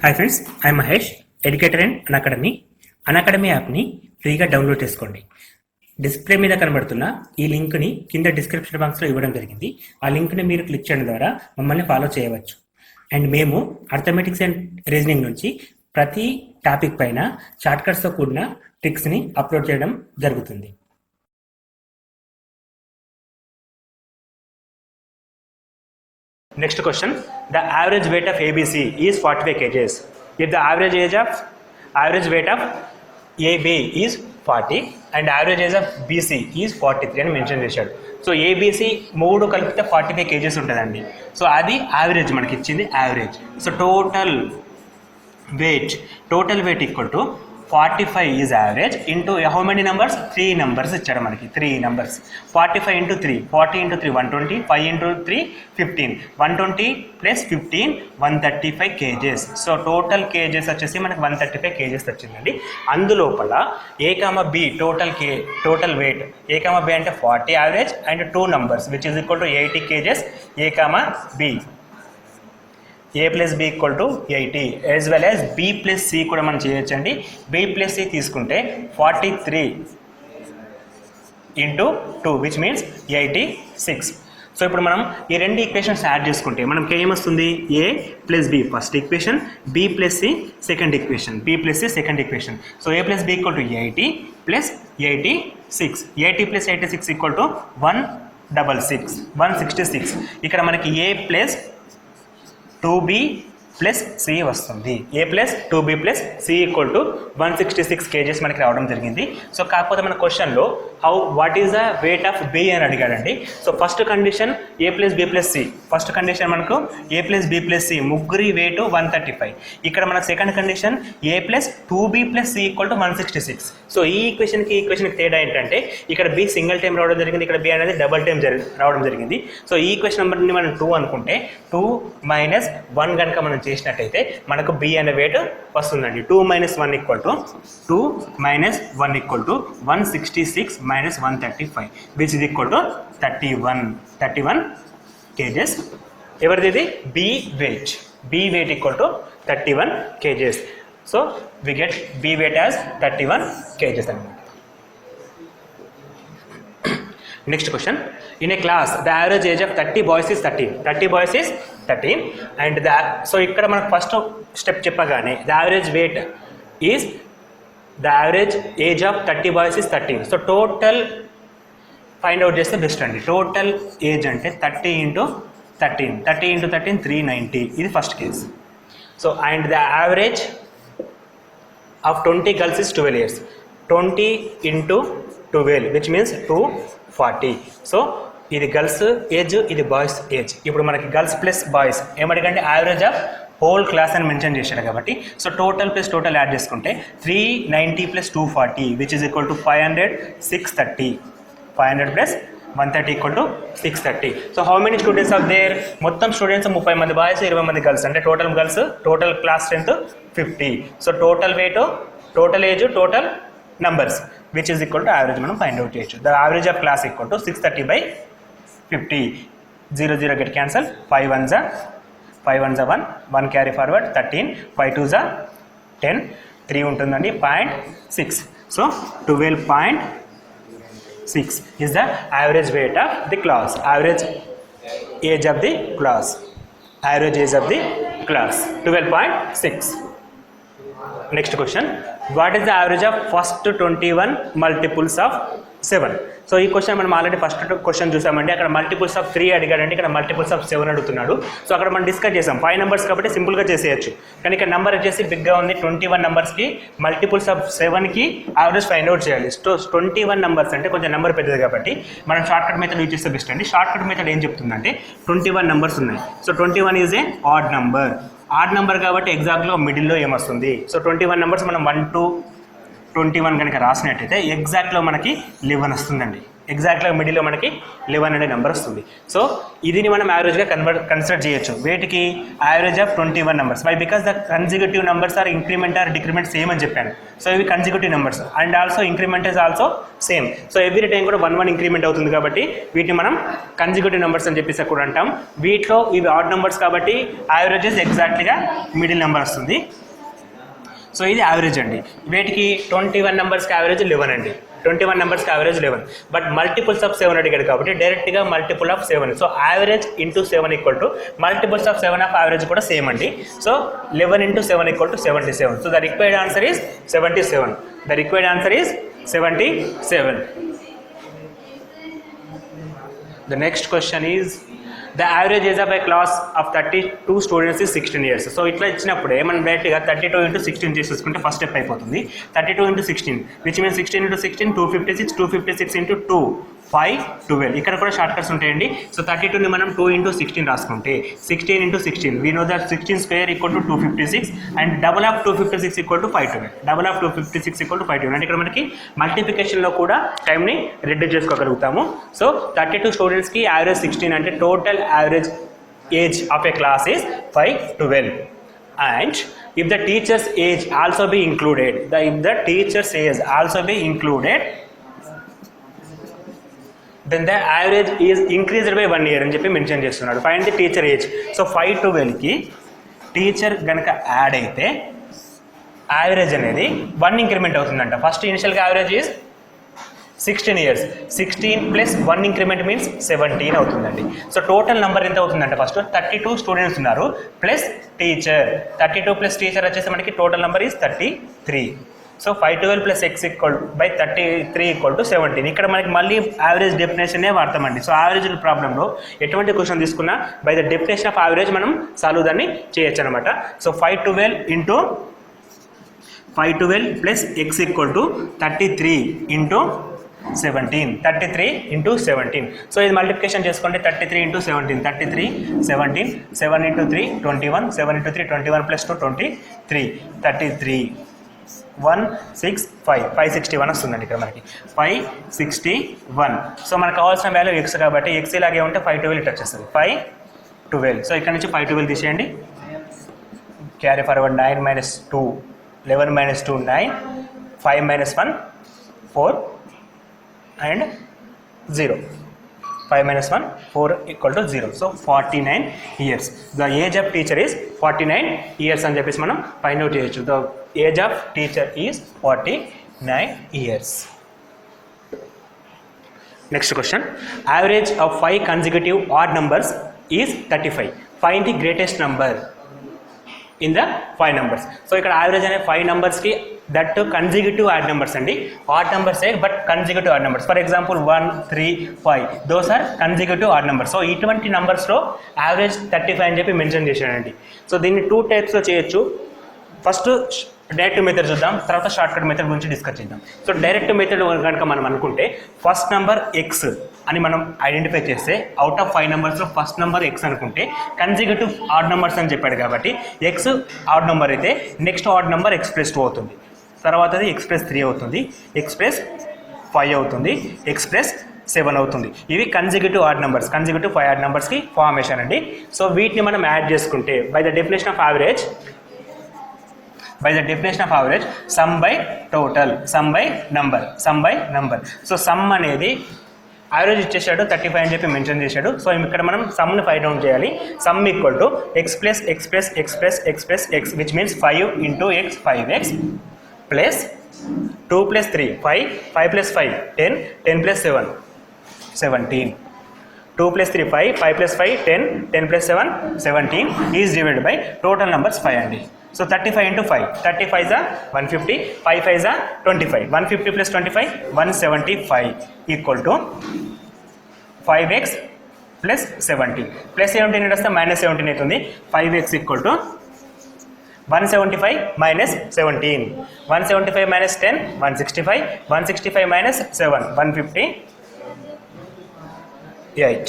Hi friends, I Mahesh, educator and Unacademy యాప్ని ఫ్రీగా download చేసుకోండి. డిస్ప్లే మీద కనబడుతున్న ఈ లింక్ని కింద డిస్క్రిప్షన్ బాక్స్లో ఇవ్వడం జరిగింది. ఆ లింక్ని మీరు క్లిక్ చేయడం ద్వారా మమ్మల్ని ఫాలో చేయవచ్చు. అండ్ మేము అర్థమెటిక్స్ అండ్ రీజనింగ్ నుంచి ప్రతి టాపిక్ పైన షార్ట్కట్స్తో కూడిన ట్రిక్స్ని అప్లోడ్ చేయడం జరుగుతుంది. Next question, the average weight of ABC is 45 kgs. If the average weight of AB is 40 and average age of BC is 43 అని మెన్షన్ చేశాడు. సో ABC మూడు కలిపితే 45 kgs ఉంటుందండి. సో అది యావరేజ్ మనకి ఇచ్చింది average. So total wait equal to 45 is average into how many numbers? 3 numbers ఇచ్చాడు మనకి. 3 numbers. 45 into 3, 40 into 3, 120, 5 into 3, 15. 120 plus 15, 135 kgs. So total kgs వచ్చేసి మనకి 135 kgs వచ్చిందండి. అందులోపల A, B total weight A, B అంటే 40 average and 2 numbers which is equal to 80 kgs A, B. A plus B equal to 80 as well as B plus C కూడా మనం చేయొచ్చండి. B plus C తీసుకుంటే 43 into 2 which means 86. So ఇప్పుడు మనం ఈ రెండు equations add చేసుకుంటే మనకి ఏమొస్తుంది? A plus B first equation, B plus C second equation. So A plus B equal to 80 plus 86. 80 plus 86 equal to 166. ఇక్కడ మనకి A plus 2B plus C వస్తుంది. A plus 2B plus C equal to 166 kgs మనకి రావడం జరిగింది. So కాకపోతే మన క్వశ్చన్లో what is the weight of B అని అడిగాడండి. So first condition A plus B plus C. First condition మనకు A plus B plus C ముగ్గురి వెయిట్ 135. ఇక్కడ మన second condition A plus 2B plus C equal to 166. So ఈ ఈక్వేషన్కి తేడా ఏంటంటే ఇక్కడ B సింగిల్ టైం రావడం జరిగింది, ఇక్కడ B అనేది డబల్ టైం రావడం జరిగింది. సో ఈ ఈక్వేషన్ నెంబర్ని మనం 2 అనుకుంటే 2 minus 1 కనుక మనం చేసినట్టయితే మనకు B అనే వెయిట్ వస్తుందండి. 2 minus 1 equal to 166 minus 135 which is equal to 31 kgs. ఎవరిది ఇది? B weight equal to 31 kgs. So we get B weight as 31 kgs అన్నమాట. Next question, in a class the average age of 30 boys is 13 and so ఇక్కడ మనకు first step చెప్పగానే the average age of 30 boys is 13. So total find out చేస్తే best అండి. Total age అంటే 30 into 13 390. ఇది first case. So and the average of 20 girls is 12 years. 20 into 12 which means 240. So ఇది girls age, ఇది boys age. ఇప్పుడు మనకి girls plus boys ఏమడిగంటే average of whole class అని మెన్షన్ చేశాడు కాబట్టి so total plus total add చేసుకుంటే 390 plus 240 which is equal to 500 plus 130 equal to 630. So how many students are there? మొత్తం students 30 మంది బాయ్స్, 20 మంది గర్ల్స్. అంటే total class strength 50. So total weight, total age, total numbers which is equal to average మనం find out చేయొచ్చు. The average of class equal to 630 by 50. 0 get cancel. 5 1s 1 carry forward 13. 5 2s 10. 3 ఉంటుందండి 0.6. So 12.6 is the average weight of the class. Average age of the class 12.6. Next question, what is the average of first 21 multiples of 7? So ఈ question మనం already first question చూసామండి. అక్కడ multiples of 3 అడిగాడండి, ఇక్కడ multiples of 7 అడుగుతున్నాడు. So అక్కడ మనం discuss చేసాం 5 numbers కాబట్టి సింపుల్గా చేసేయచ్చు. కానీ ఇక్కడ నెంబర్ వచ్చేసి బిగ్గా ఉంది. 21 numbers మల్టిపుల్స్ ఆఫ్ 7కి యావరేజ్ ఫైండ్ అవుట్ చేయాలి. సో 21 numbers అంటే కొంచెం నెంబర్ పెద్దది కాబట్టి మనం షార్ట్కట్ మెథడ్ యూజ్ చేస్తే బెస్ట్ అండి. షార్ట్కట్ మెథడ్ ఏం చెప్తుందంటే 21 numbers ఉన్నాయి. So 21 is a odd number కాబట్టి ఎగ్జాక్ట్గా మిడిల్లో ఏమొస్తుంది? సో 21 numbers మనం 1 to 21 కనుక రాసినట్టయితే ఎగ్జాక్ట్లో మనకి 11 వస్తుందండి. ఎగ్జాక్ట్గా మిడిల్లో మనకి 11 అనే నెంబర్ వస్తుంది. సో ఇదిని మనం యావరేజ్గా కన్సిడర్ చేయొచ్చు. వేటికి average of 21 numbers. Why because the consecutive numbers are increment or decrement same అని చెప్పాను. సో ఇవి consecutive numbers and also increment is also same. So every time కూడా 1 1 ఇంక్రిమెంట్ అవుతుంది కాబట్టి వీటిని మనం కన్సిక్యూటివ్ నెంబర్స్ అని చెప్పేసి కూడా అంటాం. వీటిలో ఇవి ఆడ్ నెంబర్స్ కాబట్టి యావరేజెస్ ఎగ్జాక్ట్గా మిడిల్ నెంబర్ వస్తుంది. సో ఇది యావరేజ్ అండి. వీటికి 21 నెంబర్స్కి యావరేజ్ 11 అండి. 21 నెంబర్స్కి యావరేజ్ 11. బట్ మల్టిపుల్స్ ఆఫ్ 7 అడిగాడు కాబట్టి డైరెక్ట్గా multiple of 7. So average into 7 equal to multiples of 7 of average కూడా సేమ్ అండి. So 11 into 7 equal to 77. So the required answer is 77. The required answer is 77. The next question is the average age of a class of 32 students is 16 years. So ఇట్లా ఇచ్చినప్పుడే మనం డైరెక్ట్గా 32 into 16 చేసేసుకుంటే first step అయిపోతుంది. 32 into 16 which means 16 into 16 256, 256 into 2 5 12. ఇక్కడ కూడా short cuts ఉంటాయండి. So 32ని మనం 2 ఇంటూ 16 రాసుకుంటే 16 into 16 we know that 16 square equal to 256 and double of 256 equal to 512. Double of 256 equal to 512 అంటే ఇక్కడ మనకి మల్టిప్లికేషన్లో కూడా టైంని రెడ్యూస్ చేసుకోగలుగుతాము. సో 32 స్టూడెంట్స్కి యావరేజ్ 16 అంటే total average age of A class is 512. And if the teacher's age also be included, if the teacher's age also be included, then the average is increased by 1 year అని చెప్పి mention చేస్తున్నాడు. Find the teacher age. So 512కి teacher కనుక add అయితే average అనేది 1 increment అవుతుందంట. First ఇనిషియల్గా average is 16 years. 16 plus 1 increment means 17 అవుతుందండి. సో టోటల్ నెంబర్ ఎంత అవుతుందంటే ఫస్ట్ 32 స్టూడెంట్స్ ఉన్నారు ప్లస్ టీచర్. 32 ప్లస్ టీచర్ వచ్చేసి మనకి total number is 33. So 512 plus x equal by 33 equal to 17. ఇక్కడ మనకి మళ్ళీ యావరేజ్ డెఫినేషనే వాడతామండి. సో యావరేజ్ ప్రాబ్లంలో ఎటువంటి క్వశ్చన్ తీసుకున్నా by the definition of average మనం సాల్వ్ దాన్ని చేయొచ్చు అనమాట. So 512 into 512 plus x equal to 33 into 17. 33 into 17. So ఇది మల్టిప్లికేషన్ చేసుకుంటే 33 ఇంటూ 17 33 17 7 ఇంటూ 3 21 7 ఇంటూ 3 21 ప్లస్ 2 23 33 165 561 వస్తుందండి. ఇక్కడ మనకి 561. సో మనకు కావాల్సిన వాల్యూ ఎక్స్ కాబట్టి ఎక్స్ ఇలాగే ఉంటే 512 ఇట్ వచ్చేస్తుంది 512. సో ఇక్కడ నుంచి 512 తీసేయండి. Carry forward 9 minus 2 11 minus 2 9 5 minus 1 4 and 0. 5 minus 1 4 equal to 0. So 49 years. The age of teacher is 49 years అని చెప్పేసి మనం ఫైండ్ అవుట్ చేయొచ్చు. The age of teacher is 49 years. Next question. Average of 5 consecutive odd numbers is 35. Find the greatest number in the 5 numbers. So ఇక్కడ average అనే 5 నెంబర్స్కి that consecutive odd numbers అండి. Odd నెంబర్సే but consecutive odd numbers. For example 1 3 5 those are consecutive odd numbers. So ఇటువంటి నెంబర్స్లో average 35 అని చెప్పి mention చేశాడండి. సో దీన్ని 2 టైప్స్లో చేయొచ్చు. ఫస్ట్ డైరెక్ట్ మెథడ్ చూద్దాం, తర్వాత షార్ట్ కట్ మెథడ్ గురించి డిస్కస్ చేద్దాం. సో డైరెక్ట్ మెథడ్ కనుక మనం అనుకుంటే ఫస్ట్ నెంబర్ ఎక్స్ అని మనం ఐడెంటిఫై చేస్తే అవుట్ ఆఫ్ 5 నెంబర్స్లో ఫస్ట్ నెంబర్ ఎక్స్ అనుకుంటే కన్సిక్యూటివ్ ఆడ్ నెంబర్స్ అని చెప్పాడు కాబట్టి ఎక్స్ ఆడ్ నెంబర్ అయితే next odd number X plus 2 అవుతుంది. తర్వాత అది ఎక్స్ ప్లస్ 3 అవుతుంది, ఎక్స్ ప్లస్ 5 అవుతుంది, ఎక్స్ ప్లస్ 7 అవుతుంది. ఇవి consecutive odd numbers. Consecutive 5 odd నెంబర్స్కి ఫార్మేషన్ అండి. సో వీటిని మనం యాడ్ చేసుకుంటే by the definition of average sum by total, sum by number. So sum అనేది యావరేజ్ ఇచ్చేసాడు 35 అని చెప్పి మెన్షన్ చేశాడు. సో ఇక్కడ మనం సమ్ని ఫైండ్ అవుట్ చేయాలి. Sum equal to x plus x plus x plus x plus x which means 5 into x 5x plus 2 plus 3 5 5 plus 5 10 10 plus 7 17 2 plus 3 5 5 plus 5 10 10 plus 7 17 is divided by total numbers 5 అండి. So 35 into 5 35 is 150 5 5 is 25 150 plus 25 175 equal to 5x plus 17 plus 17 వస్తే minus 17 అవుతుంది. 5x equal to 175 minus 17 175 minus 10 165 165 minus 7 158.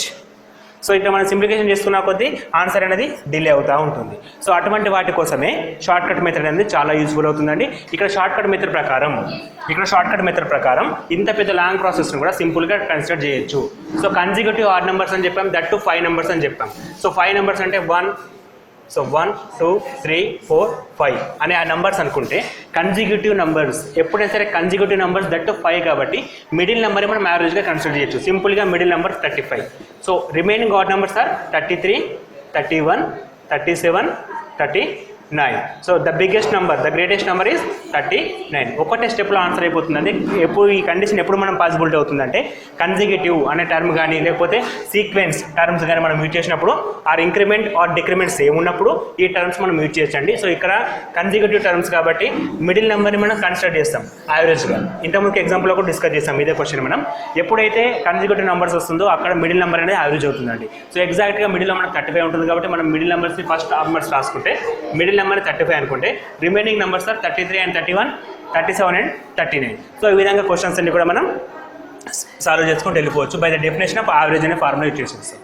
So ఇక్కడ మనం simplification చేసుకున్న కొద్దీ answer అనేది delay అవుతూ ఉంటుంది. సో అటువంటి వాటి కోసమే షార్ట్ కట్ మెథడ్ అనేది చాలా యూస్ఫుల్ అవుతుందండి. ఇక్కడ షార్ట్ కట్ మెథడ్ ప్రకారం ఇంత పెద్ద లాంగ్ ప్రాసెస్ని కూడా సింపుల్గా కన్సిడర్ చేయొచ్చు. సో కన్సిక్యూటివ్ ఆడ్ నెంబర్స్ అని చెప్పాం, దట్ టు 5 నెంబర్స్ అని చెప్పాం. సో 5 నెంబర్స్ అంటే 1, 2, 3, 4, 5 అనే ఆ నెంబర్స్ అనుకుంటే కన్సిక్యూటివ్ నెంబర్స్ ఎప్పుడైనా సరే కన్సిక్యూటివ్ నెంబర్స్ దట్ టు 5 కాబట్టి మిడిల్ నెంబర్ మనం యావరేజ్గా కన్సిడర్ చేయొచ్చు. సింపుల్గా middle number 35. So remaining odd numbers are 33, 31, 37, 39. So the biggest number, the greatest number is 39. ఒకటే స్టెప్లో ఆన్సర్ అయిపోతుందండి. ఎప్పుడు ఈ కండిషన్ ఎప్పుడు మనం పాసిబిలిటీ అవుతుందంటే కన్సిక్యూటివ్ అనే టర్మ్ కానీ లేకపోతే సీక్వెన్స్ టర్మ్స్ కానీ మనం యూజ్ చేసినప్పుడు or increment or decrement same ఉన్నప్పుడు ఈ టర్మ్స్ మనం యూజ్ చేయొచ్చండి. సో ఇక్కడ కన్సిక్యూటివ్ టర్మ్స్ కాబట్టి మిడిల్ నెంబర్ని మనం కన్సిడర్ చేస్తాం యావరేజ్గా. ఇంతకుముందు ఎగ్జాంపుల్లో కూడా డిస్కస్ చేస్తాం ఇదే క్వశ్చన్ మనం. ఎప్పుడైతే కన్సిక్యూటివ్ నెంబర్స్ వస్తుందో అక్కడ మిడిల్ నెంబర్ అనేది యావరేజ్ అవుతుందండి. సో ఎగ్జాక్ట్గా మిడిల్లో మనకు 35 ఉంటుంది కాబట్టి మనం మిడిల్ నెంబర్స్ని ఫస్ట్ నెంబర్స్ రాసుకుంటే మిడిల్ నెంబర్ 35 అనుకుంటే remaining numbers are 33 and 31, 37 and 39. So ఈ విధంగా క్వశ్చన్స్ అన్ని కూడా మనం సాల్వ్ చేసుకుంటూ వెళ్ళిపోవచ్చు by the definition of average అనే ఫార్ములా యూజ్ చేసేస్తాం.